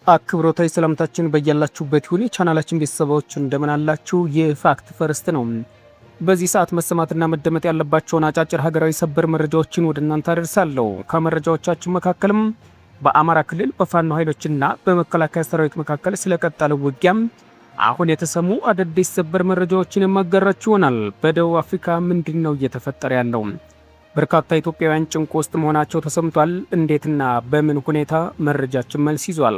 አክብሮታዊ ሰላምታችን በያላችሁበት ይሁን። የቻናላችን ቤተሰቦች እንደምን አላችሁ? የፋክት ፈርስት ነው። በዚህ ሰዓት መሰማትና መደመጥ ያለባቸውን አጫጭር ሀገራዊ ሰበር መረጃዎችን ወደ እናንተ አደርሳለሁ። ከመረጃዎቻችን መካከልም በአማራ ክልል በፋኖ ኃይሎችና በመከላከያ ሰራዊት መካከል ስለቀጠለው ውጊያም አሁን የተሰሙ አዳዲስ ሰበር መረጃዎችን የማጋራችሁ ይሆናል። በደቡብ አፍሪካ ምንድነው እየተፈጠረ ያለው? በርካታ ኢትዮጵያውያን ጭንቅ ውስጥ መሆናቸው ተሰምቷል። እንዴትና በምን ሁኔታ? መረጃችን መልስ ይዟል።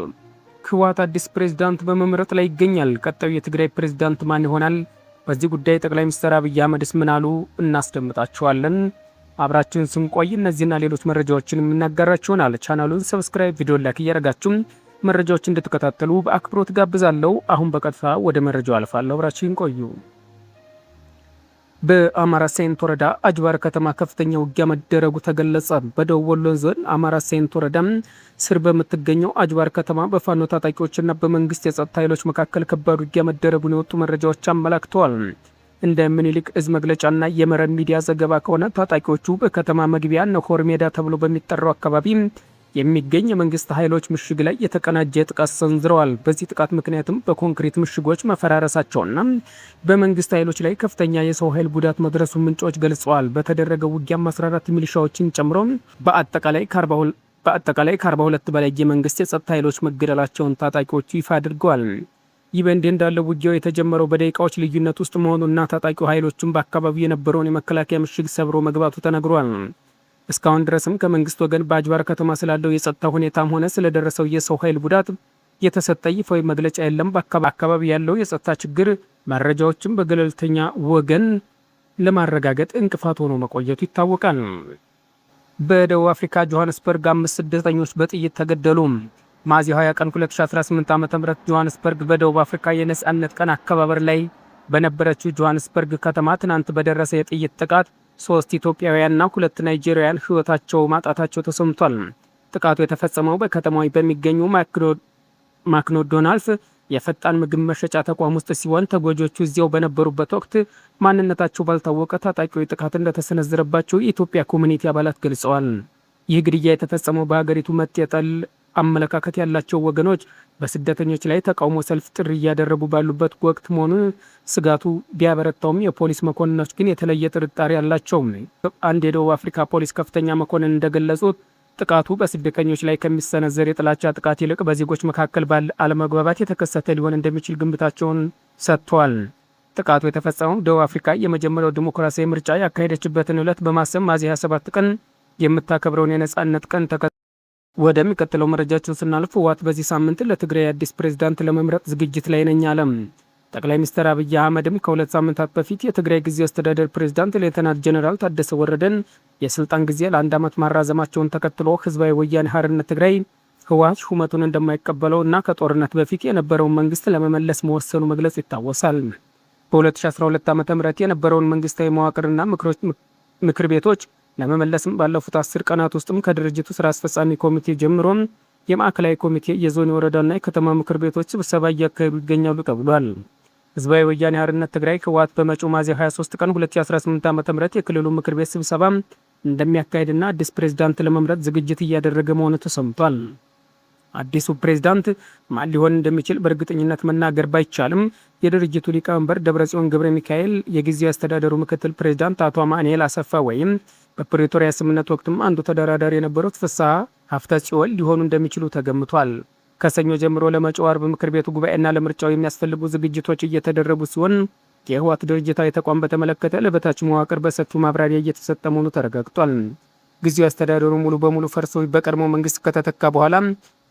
ህወሓት አዲስ ፕሬዝዳንት በመምረጥ ላይ ይገኛል። ቀጣዩ የትግራይ ፕሬዝዳንት ማን ይሆናል? በዚህ ጉዳይ ጠቅላይ ሚኒስትር አብይ አህመድስ ምን አሉ? እናስደምጣችኋለን። አብራችሁን ስንቆይ እነዚህና ሌሎች መረጃዎችን የምናጋራችሁ ይሆናል። ቻናሉን ሰብስክራይብ፣ ቪዲዮ ላይክ እያደረጋችሁ መረጃዎችን እንድትከታተሉ በአክብሮት ጋብዛለሁ። አሁን በቀጥታ ወደ መረጃው አልፋለሁ። አብራችሁን ቆዩ። በአማራ ሳይንት ወረዳ አጅባር ከተማ ከፍተኛ ውጊያ መደረጉ ተገለጸ። በደቡብ ወሎ ዞን አማራ ሳይንት ወረዳ ስር በምትገኘው አጅባር ከተማ በፋኖ ታጣቂዎችና በመንግስት የጸጥታ ኃይሎች መካከል ከባድ ውጊያ መደረጉን የወጡ መረጃዎች አመላክተዋል። እንደ ምኒልክ እዝ መግለጫና የመረብ ሚዲያ ዘገባ ከሆነ ታጣቂዎቹ በከተማ መግቢያ ነሆር ሜዳ ተብሎ በሚጠራው አካባቢ የሚገኝ የመንግስት ኃይሎች ምሽግ ላይ የተቀናጀ ጥቃት ሰንዝረዋል። በዚህ ጥቃት ምክንያትም በኮንክሪት ምሽጎች መፈራረሳቸውና በመንግስት ኃይሎች ላይ ከፍተኛ የሰው ኃይል ጉዳት መድረሱ ምንጮች ገልጸዋል። በተደረገው ውጊያም 14 ሚሊሻዎችን ጨምሮ በአጠቃላይ ከ42 በላይ የመንግስት የጸጥታ ኃይሎች መገደላቸውን ታጣቂዎቹ ይፋ አድርገዋል። ይህ በእንዲህ እንዳለው ውጊያው የተጀመረው በደቂቃዎች ልዩነት ውስጥ መሆኑና ታጣቂው ኃይሎቹም በአካባቢው የነበረውን የመከላከያ ምሽግ ሰብሮ መግባቱ ተነግሯል። እስካሁን ድረስም ከመንግስት ወገን በአጅባር ከተማ ስላለው የጸጥታ ሁኔታም ሆነ ስለደረሰው የሰው ኃይል ጉዳት የተሰጠ ይፋዊ መግለጫ የለም። በአካባቢ ያለው የጸጥታ ችግር መረጃዎችን በገለልተኛ ወገን ለማረጋገጥ እንቅፋት ሆኖ መቆየቱ ይታወቃል። በደቡብ አፍሪካ ጆሃንስበርግ 5 ስደተኞች በጥይት ተገደሉ። ሚያዝያ 20 ቀን 2018 ዓ.ም ጆሃንስበርግ በደቡብ አፍሪካ የነጻነት ቀን አከባበር ላይ በነበረችው ጆሃንስበርግ ከተማ ትናንት በደረሰ የጥይት ጥቃት 3 ኢትዮጵያውያንና 2 ናይጄሪያውያን ህይወታቸው ማጣታቸው ተሰምቷል። ጥቃቱ የተፈጸመው በከተማው በሚገኙ ማክዶናልድስ የፈጣን ምግብ መሸጫ ተቋም ውስጥ ሲሆን ተጎጆቹ እዚያው በነበሩበት ወቅት ማንነታቸው ባልታወቀ ታጣቂዎች ጥቃት እንደተሰነዘረባቸው የኢትዮጵያ ኮሚኒቲ አባላት ገልጸዋል። ይህ ግድያ የተፈጸመው በሀገሪቱ መጤ ጠል አመለካከት ያላቸው ወገኖች በስደተኞች ላይ ተቃውሞ ሰልፍ ጥሪ እያደረጉ ባሉበት ወቅት መሆኑን ስጋቱ ቢያበረታውም የፖሊስ መኮንኖች ግን የተለየ ጥርጣሬ አላቸው። አንድ የደቡብ አፍሪካ ፖሊስ ከፍተኛ መኮንን እንደገለጹት ጥቃቱ በስደተኞች ላይ ከሚሰነዘር የጥላቻ ጥቃት ይልቅ በዜጎች መካከል ባለ አለመግባባት የተከሰተ ሊሆን እንደሚችል ግምታቸውን ሰጥተዋል። ጥቃቱ የተፈጸመው ደቡብ አፍሪካ የመጀመሪያው ዲሞክራሲያዊ ምርጫ ያካሄደችበትን ዕለት በማሰብ ሚያዝያ 27 ቀን የምታከብረውን የነጻነት ቀን ወደሚቀጥለው መረጃችን ስናልፍ ህወሓት በዚህ ሳምንት ለትግራይ አዲስ ፕሬዝዳንት ለመምረጥ ዝግጅት ላይ ነኝ አለ። ጠቅላይ ሚኒስትር አብይ አህመድም ከ2 ሳምንታት በፊት የትግራይ ጊዜያዊ አስተዳደር ፕሬዝዳንት ሌተናንት ጀነራል ታደሰ ወረደን የስልጣን ጊዜ ለ1 ዓመት ማራዘማቸውን ተከትሎ ህዝባዊ ወያኔ ሓርነት ትግራይ ህወሓት ሹመቱን እንደማይቀበለው እና ከጦርነት በፊት የነበረውን መንግስት ለመመለስ መወሰኑ መግለጽ ይታወሳል። በ2012 ዓ.ም የነበረውን መንግስታዊ መዋቅርና ምክር ቤቶች ለመመለስም ባለፉት 10 ቀናት ውስጥም ከድርጅቱ ስራ አስፈጻሚ ኮሚቴ ጀምሮ የማዕከላዊ ኮሚቴ፣ የዞን፣ የወረዳና የከተማ ምክር ቤቶች ስብሰባ እያካሄዱ ይገኛሉ ተብሏል። ህዝባዊ ወያኔ ሓርነት ትግራይ ህወሓት በመጪው ሚያዝያ 23 ቀን 2018 ዓ.ም የክልሉ ምክር ቤት ስብሰባ እንደሚያካሄድና አዲስ ፕሬዝዳንት ለመምረጥ ዝግጅት እያደረገ መሆኑ ተሰምቷል። አዲሱ ፕሬዝዳንት ማን ሊሆን እንደሚችል በእርግጠኝነት መናገር ባይቻልም የድርጅቱ ሊቀመንበር ደብረጽዮን ገብረ ሚካኤል፣ የጊዜያዊ አስተዳደሩ ምክትል ፕሬዝዳንት አቶ አማኑኤል አሰፋ ወይም በፕሪቶሪያ ስምምነት ወቅትም አንዱ ተደራዳሪ የነበሩት ፍስሐ ሀብተጽዮን ሊሆኑ እንደሚችሉ ተገምቷል። ከሰኞ ጀምሮ ለመጪው አርብ ምክር ቤቱ ጉባኤና ለምርጫው የሚያስፈልጉ ዝግጅቶች እየተደረጉ ሲሆን የህወሓት ድርጅታዊ ተቋም በተመለከተ ለበታች መዋቅር በሰፊው ማብራሪያ እየተሰጠ መሆኑ ተረጋግጧል። ጊዜያዊ አስተዳደሩ ሙሉ በሙሉ ፈርሶ በቀድሞ መንግስት ከተተካ በኋላ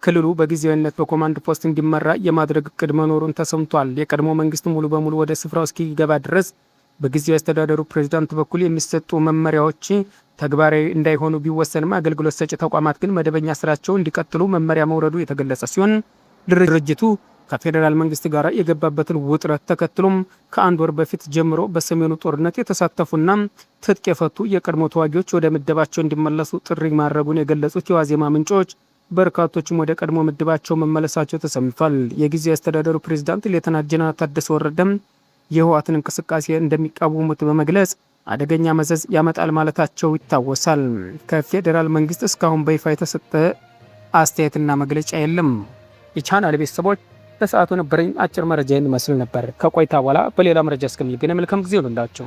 ክልሉ በጊዜያዊነት በኮማንድ ፖስት እንዲመራ የማድረግ እቅድ መኖሩን ተሰምቷል። የቀድሞ መንግስት ሙሉ በሙሉ ወደ ስፍራው እስኪገባ ድረስ በጊዜያዊ አስተዳደሩ ፕሬዝዳንት በኩል የሚሰጡ መመሪያዎች ተግባራዊ እንዳይሆኑ ቢወሰንም አገልግሎት ሰጪ ተቋማት ግን መደበኛ ስራቸው እንዲቀጥሉ መመሪያ መውረዱ የተገለጸ ሲሆን ድርጅቱ ከፌዴራል መንግስት ጋር የገባበትን ውጥረት ተከትሎም ከ1 ወር በፊት ጀምሮ በሰሜኑ ጦርነት የተሳተፉና ትጥቅ የፈቱ የቀድሞ ተዋጊዎች ወደ ምድባቸው እንዲመለሱ ጥሪ ማድረጉን የገለጹት የዋዜማ ምንጮች በርካቶችም ወደ ቀድሞ ምድባቸው መመለሳቸው ተሰምቷል። የጊዜያዊ አስተዳደሩ ፕሬዝዳንት ሌተናንት ጀነራል ታደሰ ወረደም የህወሓትን እንቅስቃሴ እንደሚቃወሙት በመግለጽ አደገኛ መዘዝ ያመጣል ማለታቸው ይታወሳል። ከፌዴራል መንግስት እስካሁን በይፋ የተሰጠ አስተያየትና መግለጫ የለም። የቻናል ቤተሰቦች ለሰዓቱ ነበረኝ አጭር መረጃ ይመስል ነበር። ከቆይታ በኋላ በሌላ መረጃ እስከምንገናኝ መልካም ጊዜ ይሁንላችሁ።